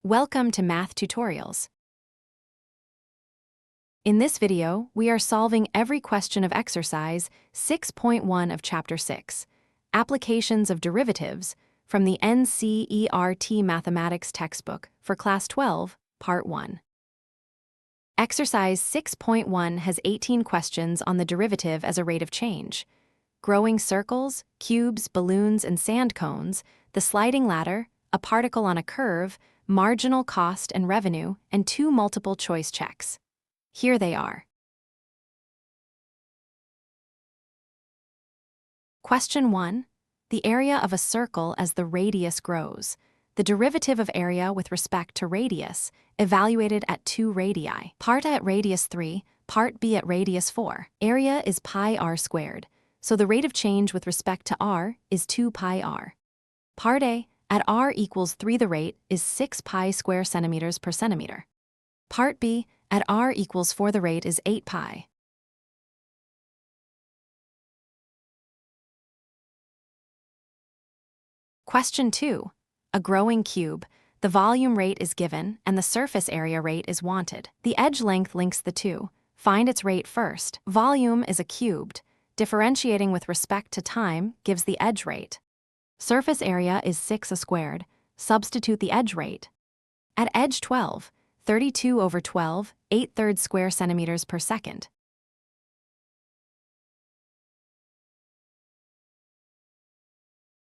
Welcome to Math Tutorials. In this video, we are solving every question of exercise 6.1 of Chapter 6, Applications of Derivatives, from the NCERT Mathematics textbook for Class 12, Part 1. Exercise 6.1 has 18 questions on the derivative as a rate of change, growing circles, cubes, balloons, and sand cones, the sliding ladder, a particle on a curve, marginal cost and revenue, and 2 multiple-choice checks. Here they are. Question 1. The area of a circle as the radius grows. The derivative of area with respect to radius, evaluated at 2 radii. Part A at radius 3, part B at radius 4. Area is pi r squared, so the rate of change with respect to r is 2 pi r. Part A, at r equals 3, the rate is 6 pi square centimeters per centimeter. Part B, at r equals 4, the rate is 8 pi. Question 2. A growing cube. The volume rate is given and the surface area rate is wanted. The edge length links the two. Find its rate first. Volume is a cubed. Differentiating with respect to time gives the edge rate. Surface area is 6 a squared. Substitute the edge rate. At edge 12, 32 over 12, 8/3 square centimeters per second.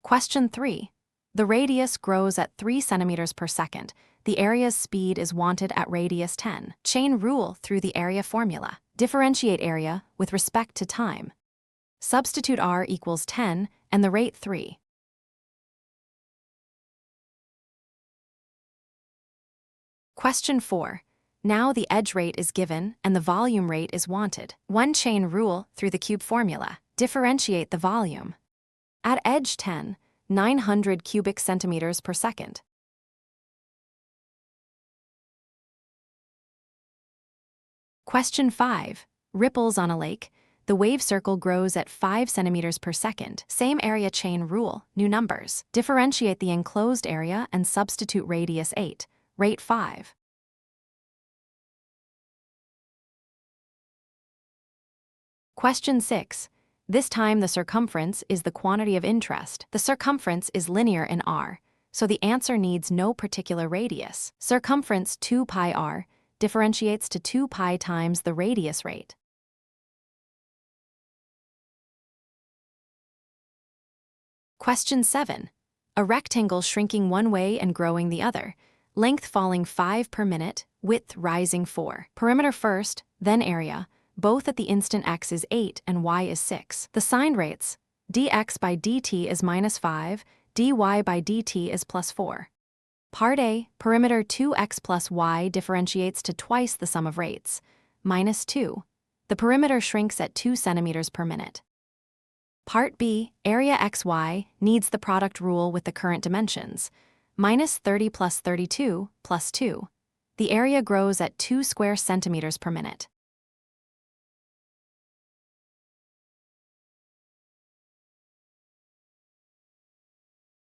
Question 3. The radius grows at 3 centimeters per second. The area's speed is wanted at radius 10. Chain rule through the area formula. Differentiate area with respect to time. Substitute r equals 10 and the rate 3. Question 4. Now the edge rate is given and the volume rate is wanted. One chain rule through the cube formula. Differentiate the volume. At edge 10, 900 cubic centimeters per second. Question 5. Ripples on a lake. The wave circle grows at 5 centimeters per second. Same area chain rule, new numbers. Differentiate the enclosed area and substitute radius 8, rate 5. Question 6. This time the circumference is the quantity of interest. The circumference is linear in r, so the answer needs no particular radius. Circumference 2 pi r differentiates to 2 pi times the radius rate. Question 7. A rectangle shrinking one way and growing the other. Length falling 5 per minute, width rising 4. Perimeter first, then area. Both at the instant x is 8 and y is 6. The sign rates, dx by dt is -5, dy by dt is +4. Part A, perimeter 2x plus y differentiates to twice the sum of rates, -2. The perimeter shrinks at 2 centimeters per minute. Part B, area xy needs the product rule with the current dimensions, -30 plus 32 plus 2. The area grows at 2 square centimeters per minute.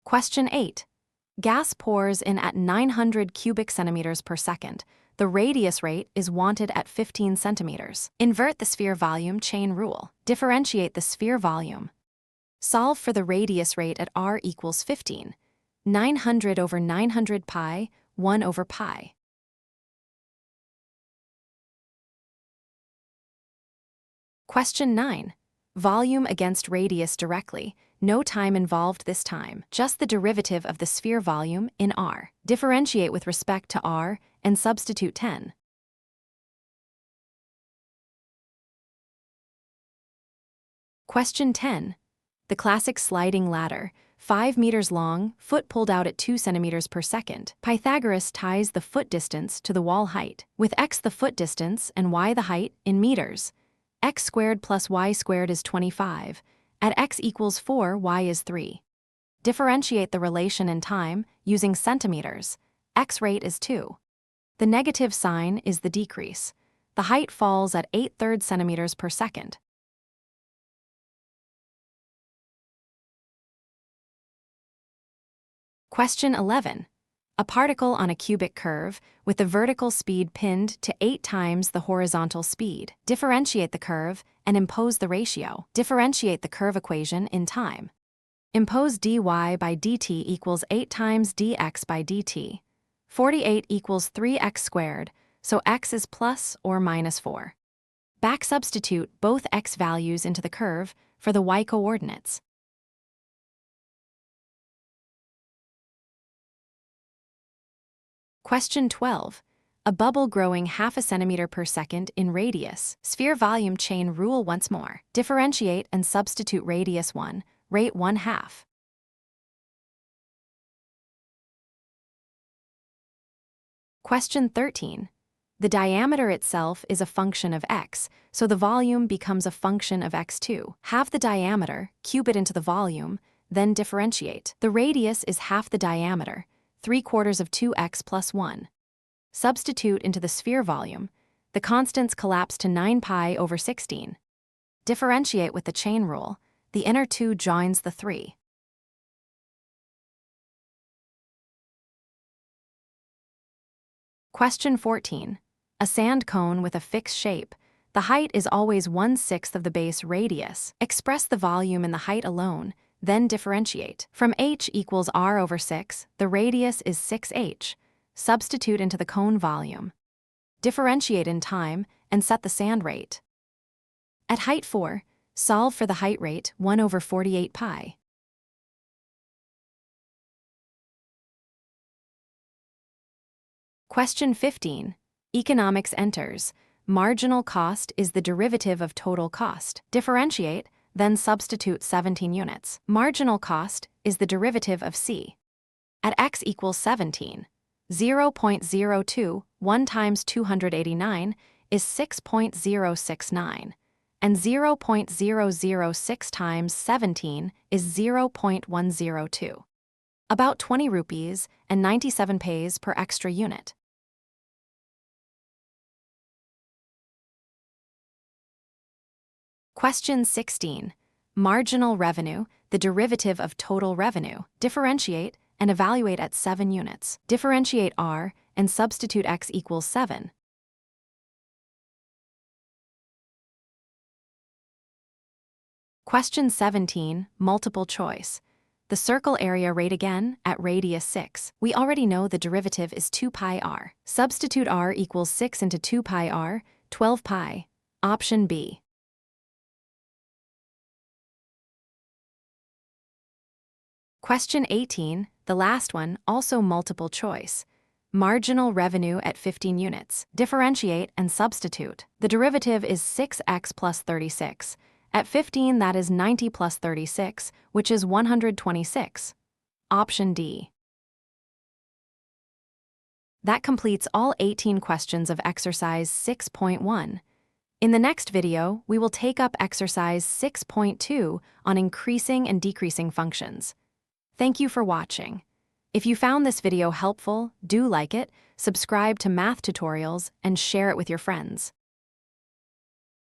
Question 8. Gas pours in at 900 cubic centimeters per second. The radius rate is wanted at 15 centimeters. Invert the sphere volume chain rule. Differentiate the sphere volume. Solve for the radius rate at r equals 15. 900 over 900 pi, 1 over pi. Question 9. Volume against radius directly. No time involved this time, just the derivative of the sphere volume in r. Differentiate with respect to r and substitute 10. Question 10. The classic sliding ladder, 5 meters long, foot pulled out at 2 centimeters per second. Pythagoras ties the foot distance to the wall height, with x the foot distance and y the height in meters. X squared plus y squared is 25. At x equals 4, y is 3. Differentiate the relation in time using centimeters. X rate is 2. The negative sign is the decrease. The height falls at 8/3 centimeters per second. Question 11. A particle on a cubic curve with the vertical speed pinned to 8 times the horizontal speed. Differentiate the curve and impose the ratio. Differentiate the curve equation in time. Impose dy by dt equals 8 times dx by dt. 48 equals 3x squared, so x is plus or minus 4. Back substitute both x values into the curve for the y coordinates. Question 12. A bubble growing half a centimeter per second in radius. Sphere volume chain rule once more. Differentiate and substitute radius 1, rate 1/2. Question 13. The diameter itself is a function of x, so the volume becomes a function of x2. Halve the diameter, cube it into the volume, then differentiate. The radius is half the diameter, 3/4 of 2x plus 1. Substitute into the sphere volume. The constants collapse to 9 pi over 16. Differentiate with the chain rule. The inner 2 joins the 3. Question 14. A sand cone with a fixed shape. The height is always 1/6 of the base radius. Express the volume in the height alone, then differentiate. From h equals r over 6, the radius is 6h. Substitute into the cone volume. Differentiate in time and set the sand rate. At height 4, solve for the height rate 1 over 48 pi. Question 15. Economics enters. Marginal cost is the derivative of total cost. Differentiate, then substitute 17 units. Marginal cost is the derivative of c. At x equals 17, 0.02, 1 times 289 is 6.069, and 0.006 times 17 is 0.102. About 20 rupees and 97 paise per extra unit. Question 16. Marginal revenue, the derivative of total revenue. Differentiate and evaluate at 7 units. Differentiate r and substitute x equals 7. Question 17. Multiple choice. The circle area rate again at radius 6. We already know the derivative is 2 pi r. Substitute r equals 6 into 2 pi r, 12 pi. Option B. Question 18, the last one, also multiple choice. Marginal revenue at 15 units. Differentiate and substitute. The derivative is 6x plus 36. At 15, that is 90 plus 36, which is 126. Option D. That completes all 18 questions of exercise 6.1. In the next video, we will take up exercise 6.2 on increasing and decreasing functions. Thank you for watching. If you found this video helpful, do like it, subscribe to math tutorials, and share it with your friends.